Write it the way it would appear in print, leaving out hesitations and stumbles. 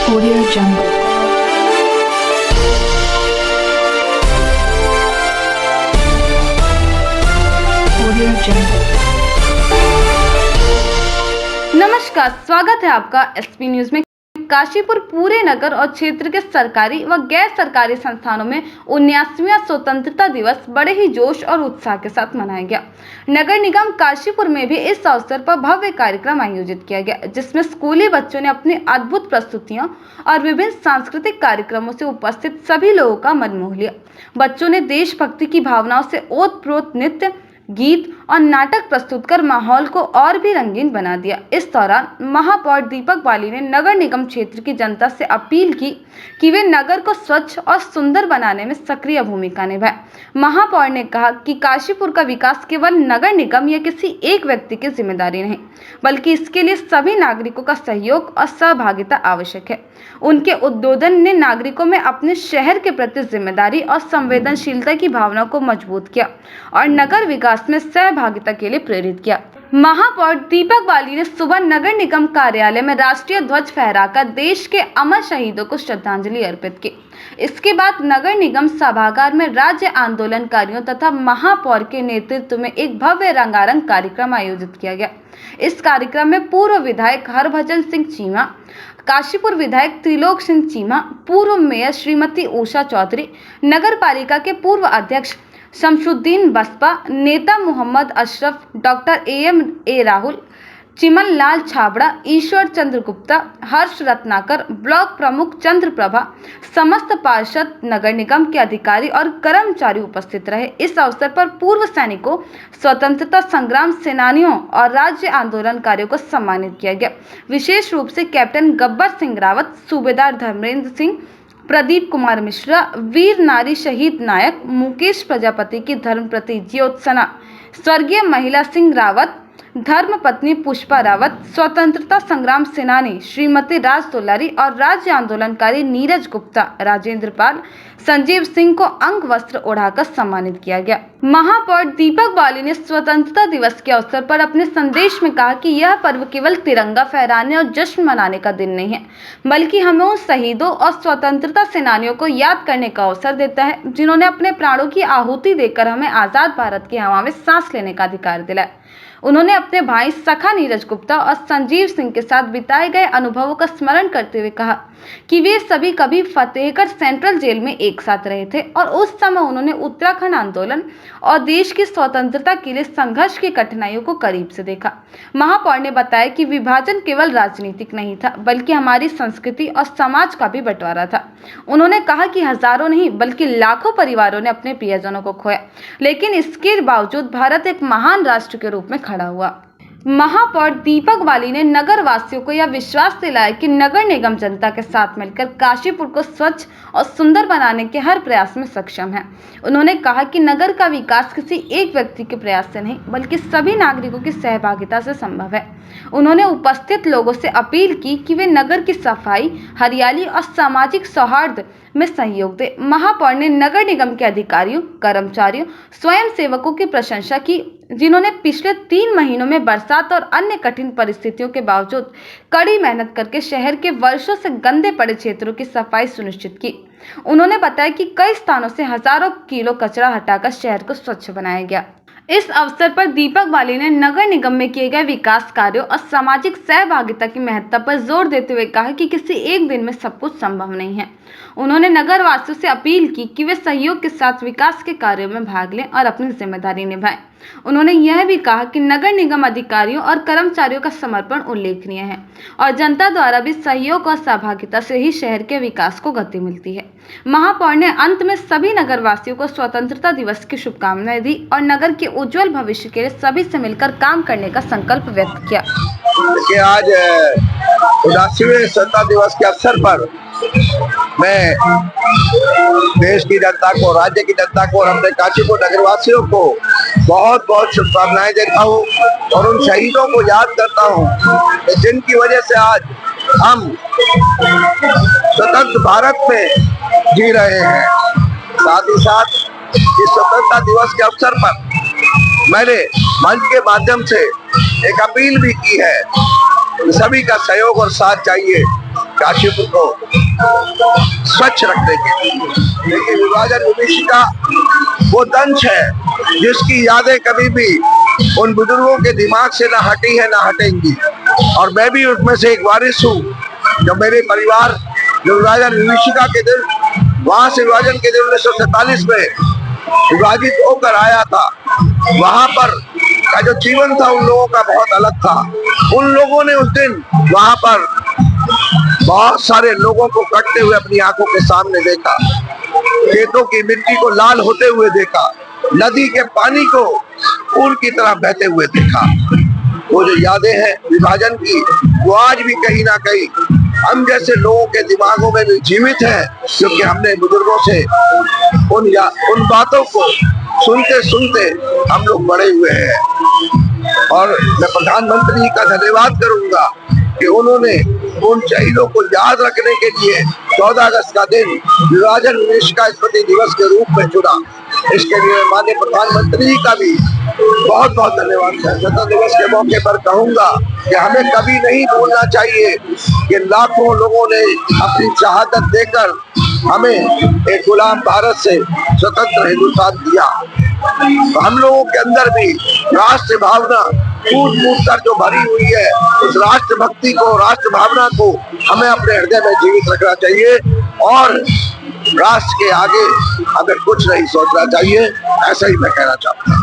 Audio Jungle. Audio Jungle. नमस्कार, स्वागत है आपका एसपी न्यूज में। काशीपुर पूरे नगर और क्षेत्र के सरकारी व गैर सरकारी संस्थानों में 79वां स्वतंत्रता दिवस बड़े ही जोश और उत्साह के साथ मनाया गया। नगर निगम काशीपुर में भी इस अवसर पर भव्य कार्यक्रम आयोजित किया गया, जिसमें स्कूली बच्चों ने अपनी अद्भुत प्रस्तुतियां और विभिन्न सांस्कृतिक कार्यक्रमों से उपस्थित सभी लोगों का मन मोह लिया। बच्चों ने देशभक्ति की भावनाओं से ओतप्रोत नृत्य, गीत और नाटक प्रस्तुत कर माहौल को और भी रंगीन बना दिया। इस दौरान महापौर दीपक बाली ने नगर निगम क्षेत्र की जनता से अपील की कि वे नगर को स्वच्छ और सुंदर बनाने में सक्रिय भूमिका निभाएं। महापौर ने कहा कि काशीपुर का विकास केवल नगर निगम या किसी एक व्यक्ति की जिम्मेदारी नहीं, बल्कि इसके लिए सभी नागरिकों का सहयोग और सहभागिता आवश्यक है। उनके उद्बोधन ने नागरिकों में अपने शहर के प्रति जिम्मेदारी और संवेदनशीलता की भावना को मजबूत किया और नगर विकास में सहभागिता के लिए प्रेरित किया। महापौर दीपक बाली ने सुबह नगर निगम कार्यालय में राष्ट्रीय ध्वज फहराकर देश के अमर शहीदों को श्रद्धांजलि अर्पित की। इसके बाद नगर निगम सभागार में राज्य आंदोलनकारियों तथा महापौर के नेतृत्व में एक भव्य रंगारंग कार्यक्रम आयोजित किया गया। इस कार्यक्रम में पूर्व विधायक हरभजन सिंह चीमा, काशीपुर विधायक त्रिलोक सिंह चीमा, पूर्व मेयर श्रीमती उषा चौधरी, नगर पालिका के पूर्व अध्यक्ष शमशुद्दीन बसपा, नेता Mohammad Ashraf, doctor A Rahul, Chiman Lal Chhabra, Ishwar Chandra Gupta, Harsh Ratnakar, block प्रमुख चंद्र प्रभा, समस्त पार्षद, नगर निगम के अधिकारी और कर्मचारी उपस्थित रहे। इस अवसर पर पूर्व सैनिकों, स्वतंत्रता संग्राम सेनानियों और राज्य आंदोलनकारियों को सम्मानित किया गया। विशेष रूप से कैप्टन गब्बर सिंह रावत, सूबेदार धर्मेंद्र सिंह, प्रदीप कुमार मिश्रा, वीर नारी शहीद नायक मुकेश प्रजापति की धर्मपत्नी ज्योत्सना, स्वर्गीय महिला सिंह रावत, धर्मपत्नी पुष्पा रावत, स्वतंत्रता संग्राम सेनानी श्रीमती राज तोलारी और राज्य आंदोलनकारी नीरज गुप्ता, राजेंद्र पाल, संजीव सिंह को अंग वस्त्र ओढ़ाकर सम्मानित किया गया। महापौर दीपक बाली ने स्वतंत्रता दिवस के अवसर पर अपने संदेश में कहा कि यह पर्व केवल तिरंगा फहराने और जश्न मनाने का दिन नहीं है, बल्कि हमें उन शहीदों और स्वतंत्रता सेनानियों को याद करने का अवसर देता है, जिन्होंने अपने प्राणों की आहुति देकर हमें आजाद भारत की हवा में सांस लेने का अधिकार दिलाया। उन्होंने अपने भाई सखा नीरज गुप्ता और संजीव सिंह के साथ बिताए गए अनुभवों का स्मरण करते हुए कहा कि वे सभी कभी फतेहगढ़ सेंट्रल जेल में एक साथ रहे थे और उस समय उन्होंने उत्तराखंड आंदोलन और देश की स्वतंत्रता के लिए संघर्ष की कठिनाइयों को करीब से देखा। महापौर ने बताया कि विभाजन केवल राजनीतिक नहीं था, बल्कि हमारी संस्कृति और समाज का भी बंटवारा था। उन्होंने कहा कि हजारों नहीं बल्कि लाखों परिवारों ने अपने प्रियजनों को खोया, लेकिन इसके बावजूद भारत एक महान राष्ट्र के रूप में खड़ा हुआ। महापौर दीपक बाली ने नगर वासियों को यह विश्वास दिलाया कि नगर निगम जनता के साथ मिलकर काशीपुर को स्वच्छ और सुंदर बनाने के हर प्रयास में सक्षम है। उन्होंने कहा कि नगर का विकास किसी एक व्यक्ति के प्रयास से नहीं, बल्कि सभी नागरिकों की सहभागिता से संभव है। उन्होंने उपस्थित लोगों से अपील की कि वे नगर की सफाई, हरियाली और सामाजिक सौहार्द में सहयोग दे। महापौर ने नगर निगम के अधिकारियों, कर्मचारियों, स्वयं सेवकों की प्रशंसा की, जिन्होंने पिछले 3 महीनों में बरसात और अन्य कठिन परिस्थितियों के बावजूद कड़ी मेहनत करके शहर के वर्षों से गंदे पड़े क्षेत्रों की सफाई सुनिश्चित की। उन्होंने बताया कि कई स्थानों से हजारों किलो कचरा हटाकर शहर को स्वच्छ बनाया गया। इस अवसर पर दीपक बाली ने नगर निगम में किए गए विकास कार्यों और सामाजिक सहभागिता की महत्ता पर जोर देते हुए कहा कि किसी एक दिन में सब कुछ संभव नहीं है। उन्होंने नगर वासियों से अपील की कि वे सहयोग के साथ विकास के कार्यों में भाग लें और अपनी जिम्मेदारी निभाएं। उन्होंने यह भी कहा कि नगर निगम अधिकारियों और कर्मचारियों का समर्पण उल्लेखनीय है और जनता द्वारा भी सहयोग और सहभागिता से ही शहर के विकास को गति मिलती है। महापौर ने अंत में सभी नगर वासियों को स्वतंत्रता दिवस की शुभकामनाएं दी और नगर के उज्जवल भविष्य के लिए सभी से मिलकर काम करने का संकल्प व्यक्त किया। आज 79वें स्वतंत्रता दिवस के अवसर पर मैं देश की जनता को, राज्य की जनता को और अपने काशीपुर नगरवासियों को बहुत बहुत शुभकामनाएं देता हूँ और उन शहीदों को याद करता हूँ जिनकी वजह से आज हम स्वतंत्र भारत में जी रहे हैं। साथ ही साथ इस स्वतंत्रता दिवस के अवसर पर मैंने मंच के माध्यम से एक अपील भी की है, सभी का सहयोग और साथ चाहिए। काशीपुर को स्वच्छ रखने के लिए। लेकिन विभाजन विभीषिका वो दंश है जिसकी यादें कभी भी उन बुजुर्गों के दिमाग से ना हटी है ना हटेंगी। और मैं भी उसमें से एक वारिस हूँ। जब मेरे परिवार जो विभाजन विभीषिका के दिन वहां से विभाजन के दिन 1947 में विभाजित होकर आया था, वहां पर का जो जीवन था उन लोगों का बहुत अलग था। उन लोगों ने उस दिन वहां पर बहुत सारे लोगों को कटते हुए अपनी आंखों के सामने देखा, खेतों की मिट्टी को लाल होते हुए देखा, नदी के पानी को खून की तरह बहते हुए देखा। वो जो यादें हैं विभाजन की, वो आज भी कहीं ना कहीं हम जैसे लोगों के दिमागों में भी जीवित है, क्योंकि हमने बुजुर्गों से उन बातों को सुनते सुनते हम लोग बड़े हुए हैं। और मैं प्रधानमंत्री का धन्यवाद करूंगा कि उन्होंने उन शहीदों को याद रखने के लिए 14 अगस्त का दिन विभाजन विभीषिका स्मृति दिवस के रूप में चुना। इसके लिए माननीय प्रधानमंत्री जी का भी बहुत बहुत धन्यवाद। स्वतंत्रता दिवस के मौके पर कहूंगा कि हमें कभी नहीं भूलना चाहिए कि लाखों लोगों ने अपनी शहादत देकर हमें एक गुलाम भारत से स्वतंत्र हिंदुस्तान दिया। तो हम लोगों के अंदर भी राष्ट्र भावना कूट कूट कर जो भरी हुई है, उस राष्ट्र भक्ति को, राष्ट्र भावना को हमें अपने हृदय में जीवित रखना चाहिए और राष्ट्र के आगे हमें कुछ नहीं सोचना चाहिए। ऐसा ही मैं कहना चाहता हूँ।